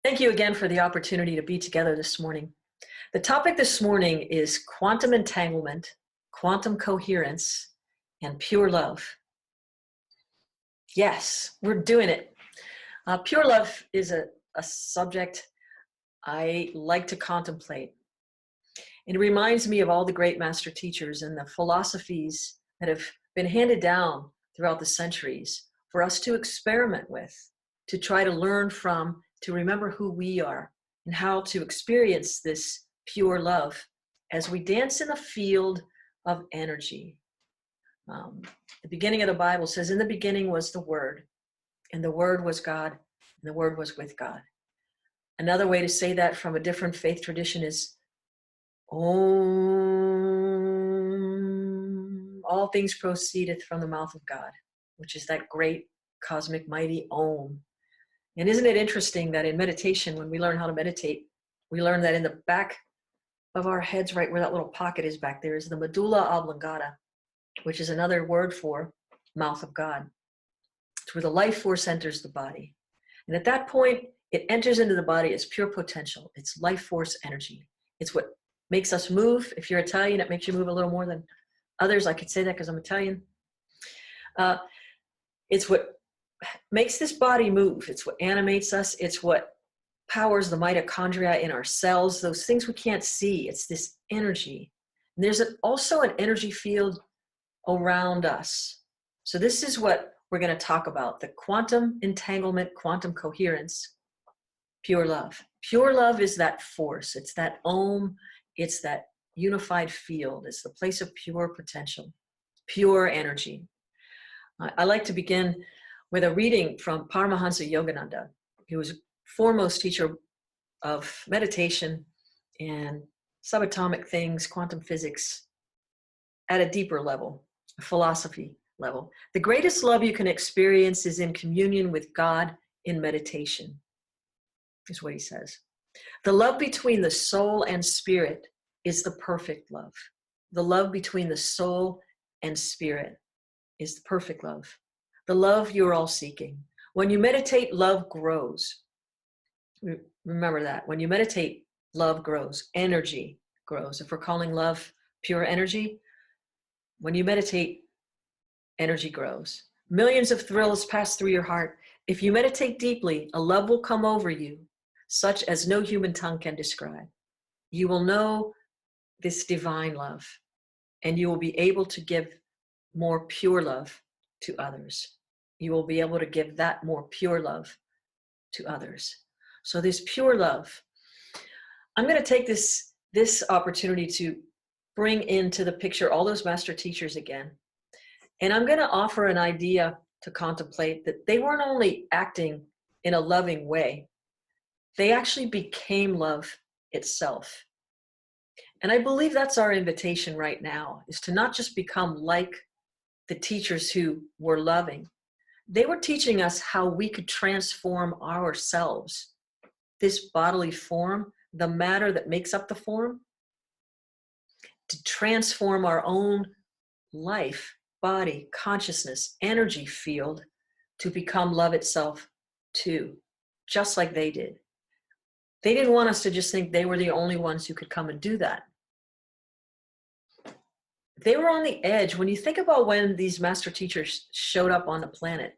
Thank you again for the opportunity to be together this morning. The topic this morning is quantum entanglement, quantum coherence, and pure love. Yes, we're doing it. Pure love is a subject I like to contemplate. It reminds me of all the great master teachers and the philosophies that have been handed down throughout the centuries for us to experiment with, to try to learn from, to remember who we are and how to experience this pure love as we dance in a field of energy. The beginning of the Bible says, in the beginning was the Word, and the Word was God, and the Word was with God. Another way to say that from a different faith tradition is, Om. All things proceedeth from the mouth of God, which is that great cosmic mighty Om. And isn't it interesting that in meditation, when we learn how to meditate, we learn that in the back of our heads, right where that little pocket is back there, is the medulla oblongata, which is another word for mouth of God. It's where the life force enters the body. And at that point, it enters into the body as pure potential. It's life force energy. It's what makes us move. If you're Italian, it makes you move a little more than others. I could say that because I'm Italian. It's what makes this body move. It's what animates us. It's what powers the mitochondria in our cells, those things we can't see. It's this energy. And there's also an energy field around us. So this is what we're going to talk about, the quantum entanglement, quantum coherence, pure love. Pure love is that force. It's that Om. It's that unified field. It's the place of pure potential, pure energy. I like to begin with a reading from Paramahansa Yogananda. He was a foremost teacher of meditation and subatomic things, quantum physics, at a deeper level, a philosophy level. The greatest love you can experience is in communion with God in meditation, is what he says. The love between the soul and spirit is the perfect love. The love between the soul and spirit is the perfect love. The love you're all seeking. When you meditate, love grows. Remember that. When you meditate, love grows. Energy grows. If we're calling love pure energy, when you meditate, energy grows. Millions of thrills pass through your heart. If you meditate deeply, a love will come over you, such as no human tongue can describe. You will know this divine love, and you will be able to give more pure love to others. You will be able to give that more pure love to others. So this pure love, I'm going to take this opportunity to bring into the picture all those master teachers again. And I'm going to offer an idea to contemplate that they weren't only acting in a loving way, they actually became love itself. And I believe that's our invitation right now, is to not just become like the teachers who were loving. They were teaching us how we could transform ourselves, this bodily form, the matter that makes up the form, to transform our own life, body, consciousness, energy field to become love itself too, just like they did. They didn't want us to just think they were the only ones who could come and do that. They were on the edge. When you think about when these master teachers showed up on the planet,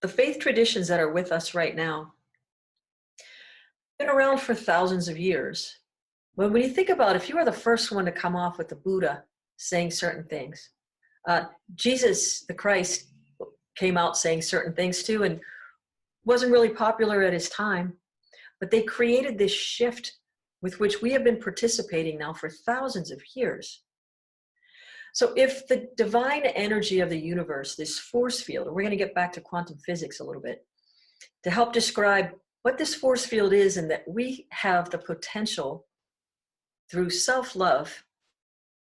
the faith traditions that are with us right now have been around for thousands of years. When you think about, if you were the first one to come off with the Buddha saying certain things, Jesus, the Christ, came out saying certain things too, and wasn't really popular at his time, but they created this shift with which we have been participating now for thousands of years. So if the divine energy of the universe, this force field, and we're going to get back to quantum physics a little bit, to help describe what this force field is, and that we have the potential through self-love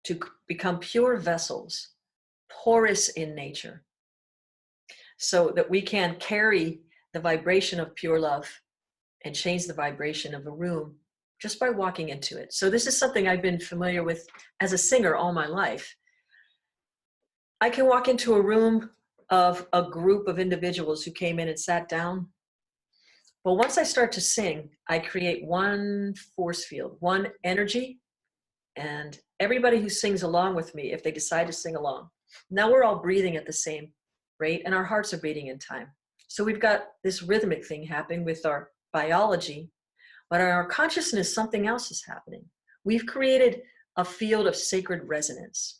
to become pure vessels, porous in nature, so that we can carry the vibration of pure love and change the vibration of a room just by walking into it. So this is something I've been familiar with as a singer all my life. I can walk into a room of a group of individuals who came in and sat down, Well, once I start to sing, I create one force field, one energy, and everybody who sings along with me, if they decide to sing along, now we're all breathing at the same rate and our hearts are beating in time. So we've got this rhythmic thing happening with our biology, but our consciousness, something else is happening. We've created a field of sacred resonance,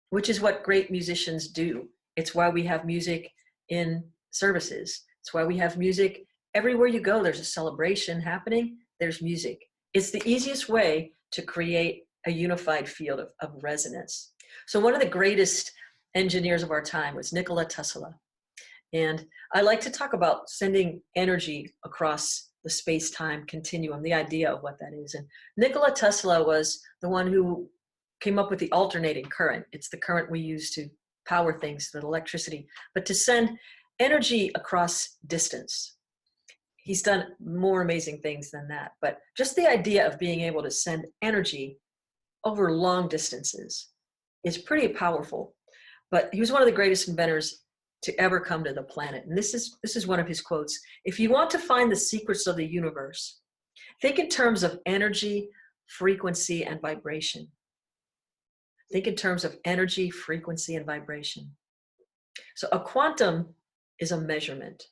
which is what great musicians do. It's why we have music in services. It's why we have music everywhere you go. There's a celebration happening, there's music. It's the easiest way to create a unified field of resonance. So one of the greatest engineers of our time was Nikola Tesla. And I like to talk about sending energy across the space-time continuum, the idea of what that is. And Nikola Tesla was the one who came up with the alternating current. It's the current we use to power things, the electricity, but to send energy across distance. He's done more amazing things than that, but just the idea of being able to send energy over long distances is pretty powerful. But he was one of the greatest inventors to ever come to the planet. And this is one of his quotes. If you want to find the secrets of the universe, think in terms of energy, frequency, and vibration. Think in terms of energy, frequency, and vibration. So a quantum is a measurement.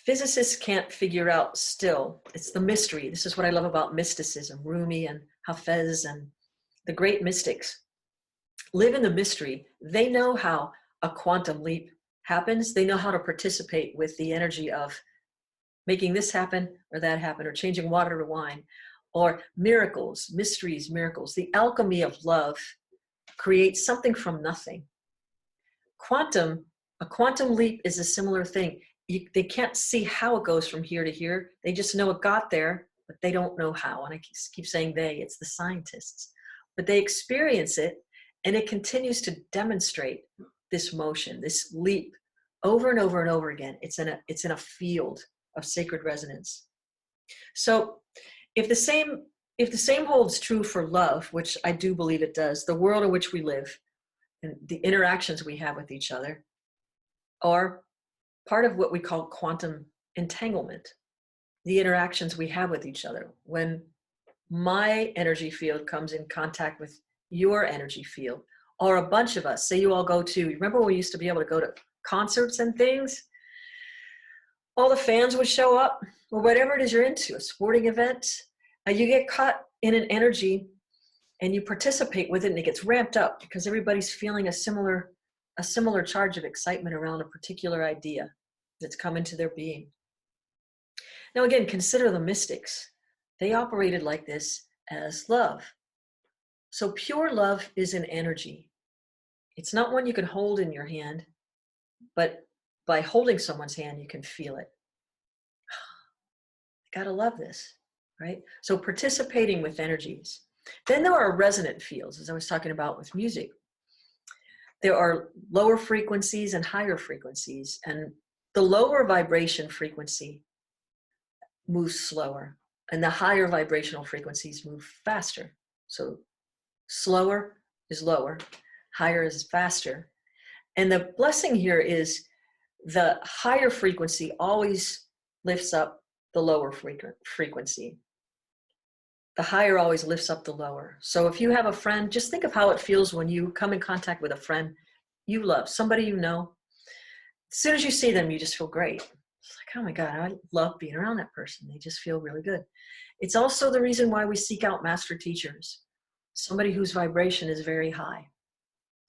Physicists can't figure out still. It's the mystery. This is what I love about mysticism. Rumi and Hafez and the great mystics live in the mystery. They know how a quantum leap happens. They know how to participate with the energy of making this happen or that happen, or changing water to wine, or miracles, mysteries, miracles. The alchemy of love creates something from nothing. A quantum leap is a similar thing. They can't see how it goes from here to here. They just know it got there, but they don't know how. And I keep saying they, it's the scientists. But they experience it, and it continues to demonstrate this motion, this leap, over and over and over again. It's in a field of sacred resonance. So if the same holds true for love, which I do believe it does, the world in which we live and the interactions we have with each other are part of what we call quantum entanglement, the interactions we have with each other. When my energy field comes in contact with your energy field, or a bunch of us, say you all go to, remember when we used to be able to go to concerts and things? All the fans would show up, or whatever it is you're into, a sporting event, you get caught in an energy and you participate with it, and it gets ramped up because everybody's feeling a similar charge of excitement around a particular idea that's come into their being. Now again, consider the mystics. They operated like this as love. So pure love is an energy. It's not one you can hold in your hand, but by holding someone's hand, you can feel it. Gotta love this, right? So participating with energies. Then there are resonant fields, as I was talking about with music. There are lower frequencies and higher frequencies, and the lower vibration frequency moves slower, and the higher vibrational frequencies move faster. So slower is lower, higher is faster. And the blessing here is the higher frequency always lifts up the lower frequency. The higher always lifts up the lower. So if you have a friend, just think of how it feels when you come in contact with a friend you love, somebody you know. As soon as you see them, you just feel great. It's like, oh my God, I love being around that person. They just feel really good. It's also the reason why we seek out master teachers, somebody whose vibration is very high.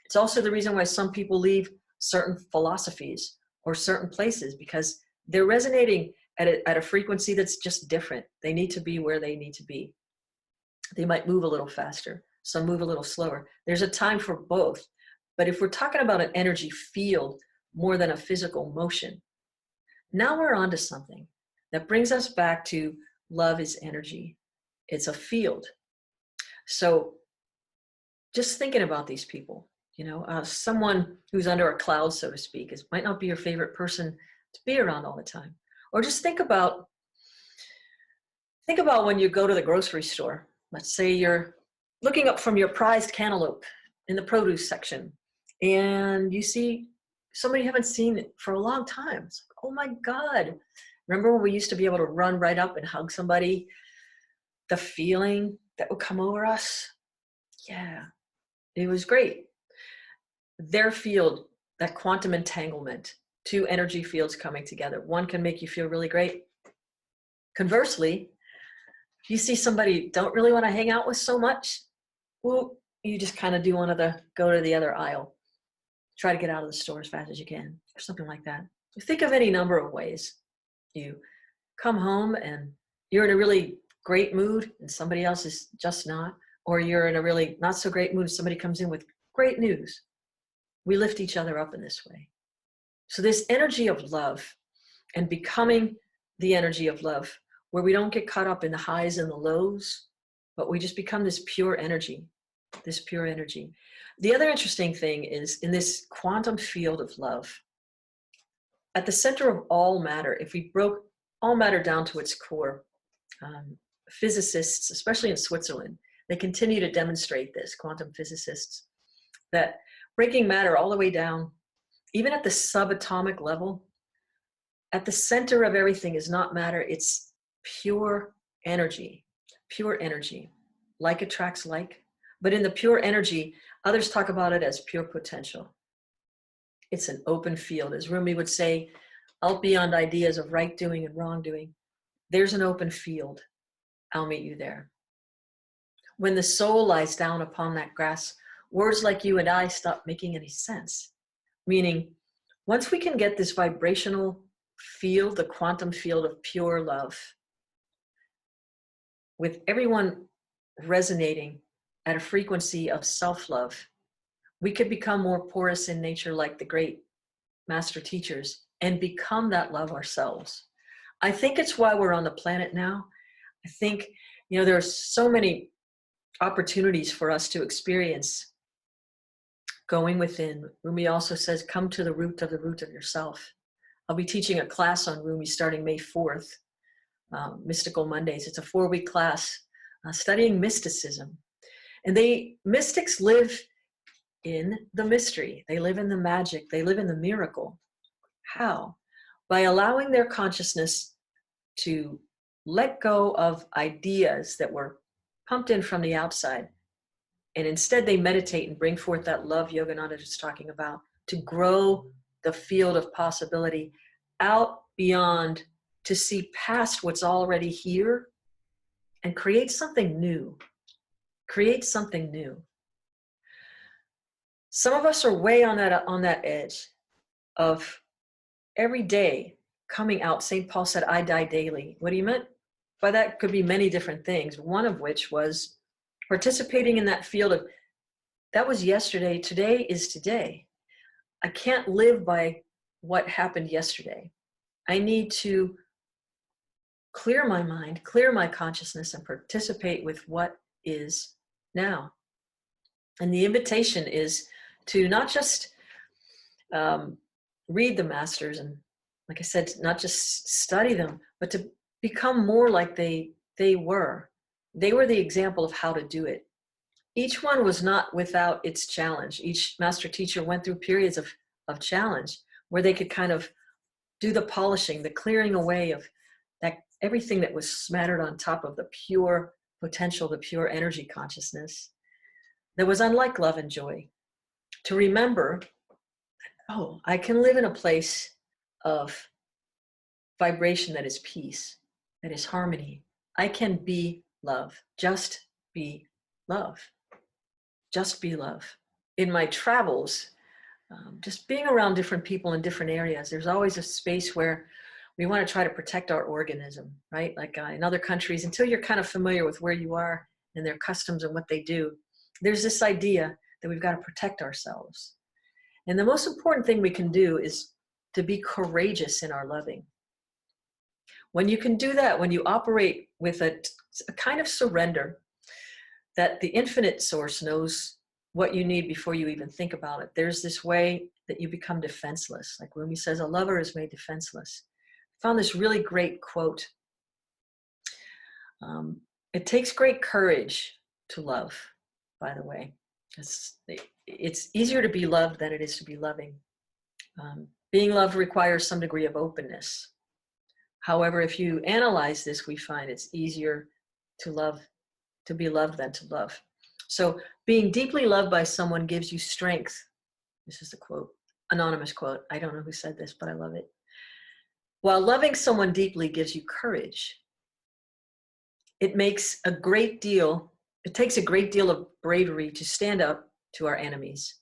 It's also the reason why some people leave certain philosophies or certain places, because they're resonating at a frequency that's just different. They need to be where they need to be. They might move a little faster, some move a little slower. There's a time for both. But if we're talking about an energy field more than a physical motion, now we're onto something that brings us back to love is energy. It's a field. So just thinking about these people, someone who's under a cloud, so to speak, might not be your favorite person to be around all the time. Or just think about when you go to the grocery store. Let's say you're looking up from your prized cantaloupe in the produce section, and you see somebody you haven't seen for a long time. It's like, oh my God, Remember when we used to be able to run right up and hug somebody? The feeling that would come over us? Yeah, it was great. Their field, that quantum entanglement, two energy fields coming together. One can make you feel really great. Conversely, if you see somebody you don't really want to hang out with so much, well, you just kind of do want to go to the other aisle. Try to get out of the store as fast as you can, or something like that. Think of any number of ways. You come home and you're in a really great mood and somebody else is just not, or you're in a really not so great mood and somebody comes in with great news. We lift each other up in this way. So this energy of love and becoming the energy of love, where we don't get caught up in the highs and the lows, but we just become this pure energy, this pure energy. The other interesting thing is in this quantum field of love, at the center of all matter, if we broke all matter down to its core, physicists, especially in Switzerland, they continue to demonstrate this, quantum physicists, that breaking matter all the way down, even at the subatomic level, at the center of everything is not matter, it's pure energy, pure energy. Like attracts like, but in the pure energy, others talk about it as pure potential. It's an open field. As Rumi would say, out beyond ideas of right doing and wrong doing, there's an open field. I'll meet you there. When the soul lies down upon that grass, words like you and I stop making any sense. Meaning, once we can get this vibrational field, the quantum field of pure love, with everyone resonating at a frequency of self-love, we could become more porous in nature like the great master teachers and become that love ourselves. I think it's why we're on the planet now. I think, there are so many opportunities for us to experience going within. Rumi also says, come to the root of yourself. I'll be teaching a class on Rumi starting May 4th, Mystical Mondays. It's a 4-week class studying mysticism. And mystics live in the mystery. They live in the magic. They live in the miracle. How? By allowing their consciousness to let go of ideas that were pumped in from the outside. And instead they meditate and bring forth that love Yogananda is talking about, to grow the field of possibility out beyond, to see past what's already here and create something new. Create something new. Some of us are way on that edge of every day coming out. St. Paul said, I die daily. What do you meant by that? Could be many different things. One of which was participating in that field of, that was yesterday, today is today. I can't live by what happened yesterday. I need to clear my mind, clear my consciousness, and participate with what is now. And the invitation is to not just read the masters and, like I said, not just study them, but to become more like they were. They were the example of how to do it. Each one was not without its challenge. Each master teacher went through periods of challenge where they could kind of do the polishing, the clearing away of that, everything that was smattered on top of the pure potential, the pure energy consciousness that was unlike love and joy. To remember, oh, I can live in a place of vibration that is peace, that is harmony. I can be love, just be love, just be love. In my travels, just being around different people in different areas, there's always a space where we want to try to protect our organism, right? Like in other countries, until you're kind of familiar with where you are and their customs and what they do, there's this idea that we've got to protect ourselves. And the most important thing we can do is to be courageous in our loving. When you can do that, when you operate with a kind of surrender, that the infinite source knows what you need before you even think about it. There's this way that you become defenseless. Like Rumi says, a lover is made defenseless. I found this really great quote. It takes great courage to love, by the way. It's easier to be loved than it is to be loving. Being loved requires some degree of openness. However, if you analyze this, we find it's easier to be loved than to love. So being deeply loved by someone gives you strength. This is the quote, anonymous quote. I don't know who said this, but I love it. While loving someone deeply gives you courage, it takes a great deal of bravery to stand up to our enemies,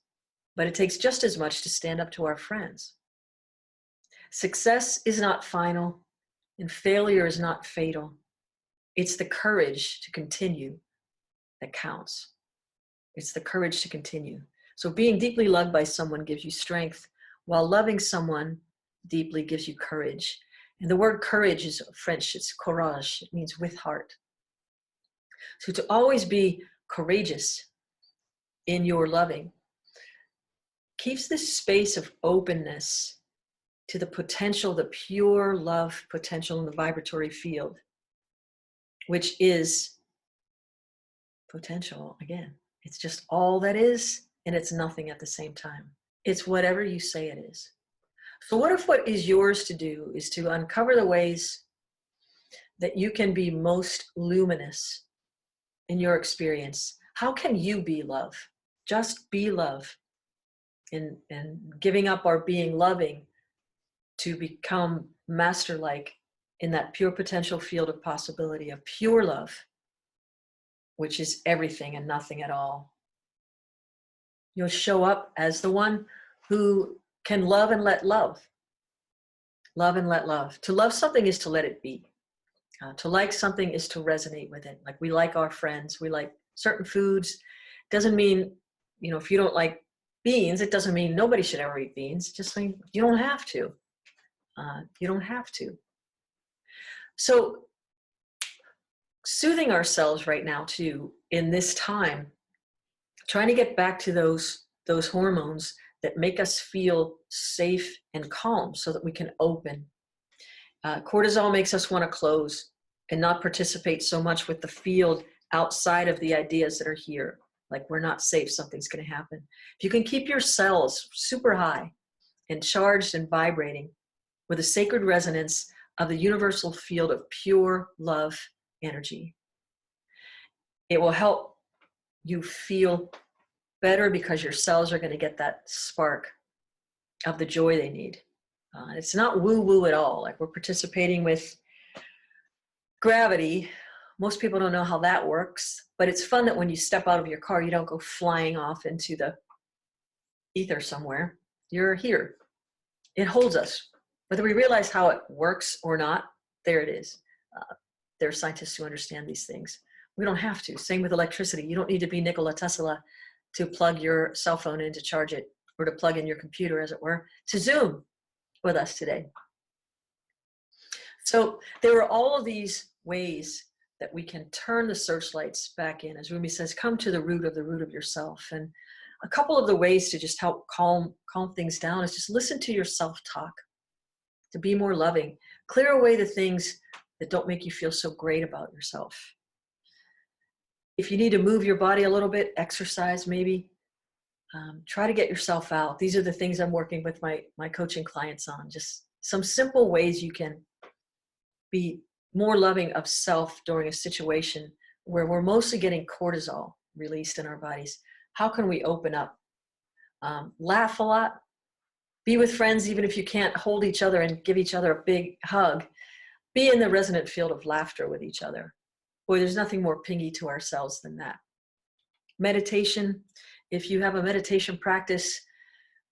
but it takes just as much to stand up to our friends. Success is not final, and failure is not fatal. It's the courage to continue that counts. It's the courage to continue. So being deeply loved by someone gives you strength, while loving someone deeply gives you courage. And the word courage is French, it's courage. It means with heart. So to always be courageous in your loving keeps this space of openness to the potential, the pure love potential in the vibratory field, which is potential. Again, it's just all that is, and it's nothing at the same time. It's whatever you say it is. So what if what is yours to do is to uncover the ways that you can be most luminous in your experience? How can you be love? Just be love. And giving up our being loving to become master-like in that pure potential field of possibility of pure love, which is everything and nothing at all. You'll show up as the one who can love and let love. Love and let love. To love something is to let it be. To like something is to resonate with it. Like we like our friends, we like certain foods. Doesn't mean, if you don't like beans, it doesn't mean nobody should ever eat beans. Just mean you don't have to. You don't have to. So soothing ourselves right now too, in this time, trying to get back to those hormones that make us feel safe and calm so that we can open. Cortisol makes us want to close and not participate so much with the field outside of the ideas that are here. Like we're not safe, something's going to happen. If you can keep your cells super high and charged and vibrating with a sacred resonance of the universal field of pure love energy, it will help you feel better because your cells are going to get that spark of the joy they need. It's not woo-woo at all. Like we're participating with gravity. Most people don't know how that works, but it's fun that when you step out of your car, you don't go flying off into the ether somewhere. You're here. It holds us. Whether we realize how it works or not, there it is. There are scientists who understand these things. We don't have to. Same with electricity. You don't need to be Nikola Tesla to plug your cell phone in to charge it, or to plug in your computer, as it were, to Zoom with us today. So there are all of these ways that we can turn the searchlights back in. As Rumi says, come to the root of yourself. And a couple of the ways to just help calm things down is just listen to your self-talk, to be more loving. Clear away the things that don't make you feel so great about yourself. If you need to move your body a little bit, exercise maybe, try to get yourself out. These are the things I'm working with my coaching clients on. Just some simple ways you can be more loving of self during a situation where we're mostly getting cortisol released in our bodies. How can we open up? Laugh a lot. Be with friends even if you can't hold each other and give each other a big hug. Be in the resonant field of laughter with each other. Boy, there's nothing more pingy to ourselves than that. Meditation. If you have a meditation practice,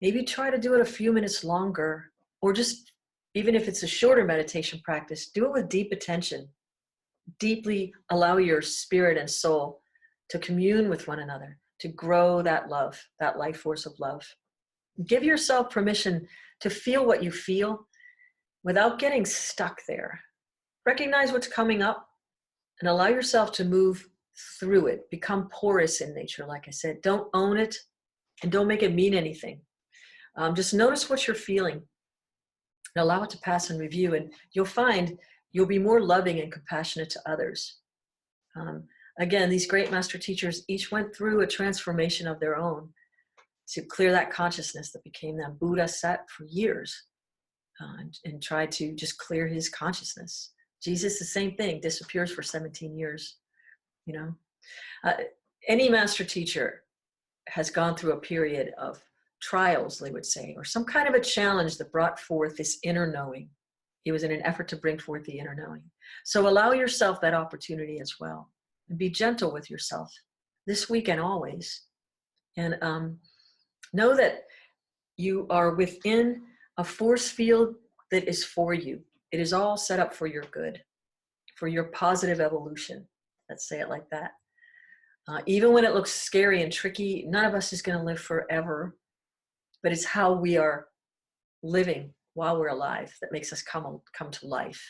maybe try to do it a few minutes longer, or just, even if it's a shorter meditation practice, do it with deep attention. Deeply allow your spirit and soul to commune with one another, to grow that love, that life force of love. Give yourself permission to feel what you feel without getting stuck there. Recognize what's coming up and allow yourself to move through it. Become porous in nature, like I said. Don't own it and don't make it mean anything. Just notice what you're feeling and allow it to pass in review, and you'll find you'll be more loving and compassionate to others. Again, these great master teachers each went through a transformation of their own to clear that consciousness that became them. Buddha sat for years and try to just clear his consciousness. Jesus, the same thing, disappears for 17 years, you know. Uh, any master teacher has gone through a period of trials, they would say, or some kind of a challenge that brought forth this inner knowing. He was in an effort to bring forth the inner knowing. So allow yourself that opportunity as well. And be gentle with yourself this week and always. And know that you are within a force field that is for you. It is all set up for your good, for your positive evolution. Let's say it like that. Even when it looks scary and tricky, none of us is going to live forever, but it's how we are living while we're alive that makes us come to life.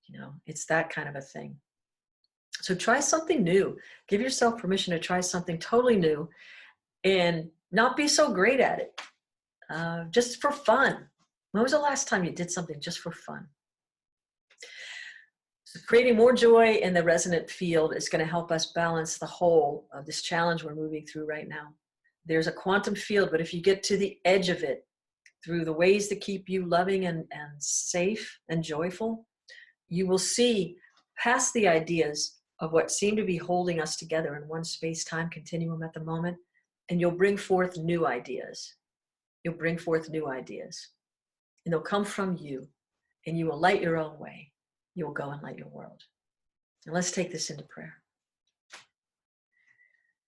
You know, it's that kind of a thing. So try something new. Give yourself permission to try something totally new and not be so great at it. Just for fun. When was the last time you did something just for fun? So creating more joy in the resonant field is going to help us balance the whole of this challenge we're moving through right now. There's a quantum field, but if you get to the edge of it through the ways that keep you loving and safe and joyful, you will see past the ideas of what seem to be holding us together in one space-time continuum at the moment, and you'll bring forth new ideas. You'll bring forth new ideas, and they'll come from you, and you will light your own way. You will go and light your world. And let's take this into prayer.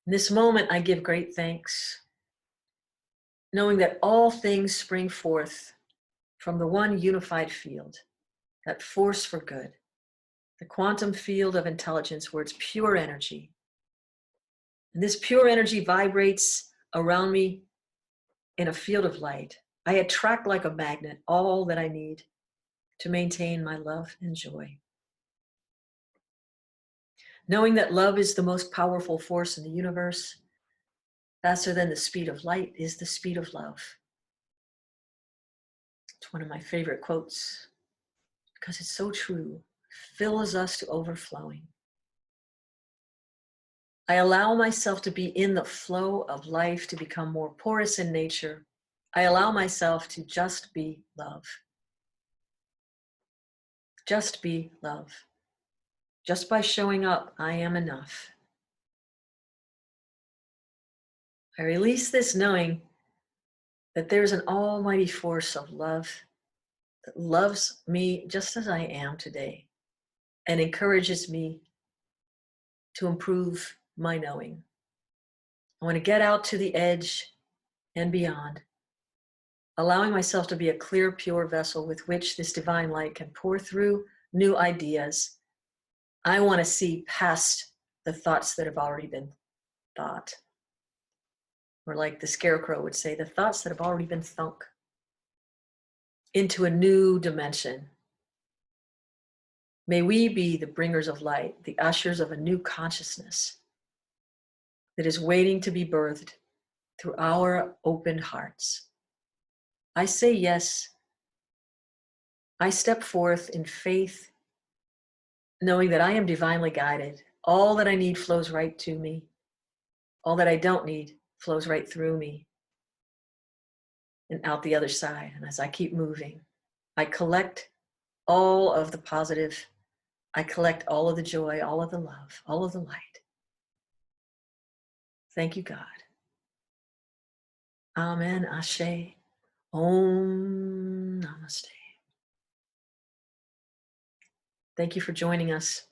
In this moment, I give great thanks, knowing that all things spring forth from the one unified field, that force for good, the quantum field of intelligence where it's pure energy. And this pure energy vibrates around me in a field of light. I attract like a magnet all that I need to maintain my love and joy. Knowing that love is the most powerful force in the universe, faster than the speed of light is the speed of love. It's one of my favorite quotes because it's so true. Fills us to overflowing. I allow myself to be in the flow of life, to become more porous in nature. I allow myself to just be love. Just be love. Just by showing up, I am enough. I release this knowing that there's an almighty force of love that loves me just as I am today and encourages me to improve my knowing. I want to get out to the edge and beyond, allowing myself to be a clear, pure vessel with which this divine light can pour through new ideas. I want to see past the thoughts that have already been thought. Or like the scarecrow would say, the thoughts that have already been thunk, into a new dimension. May we be the bringers of light, the ushers of a new consciousness that is waiting to be birthed through our open hearts. I say yes. I step forth in faith, knowing that I am divinely guided. All that I need flows right to me. All that I don't need flows right through me and out the other side. And as I keep moving, I collect all of the positive. I collect all of the joy, all of the love, all of the light. Thank you, God. Amen. Ashe. Om Namaste. Thank you for joining us.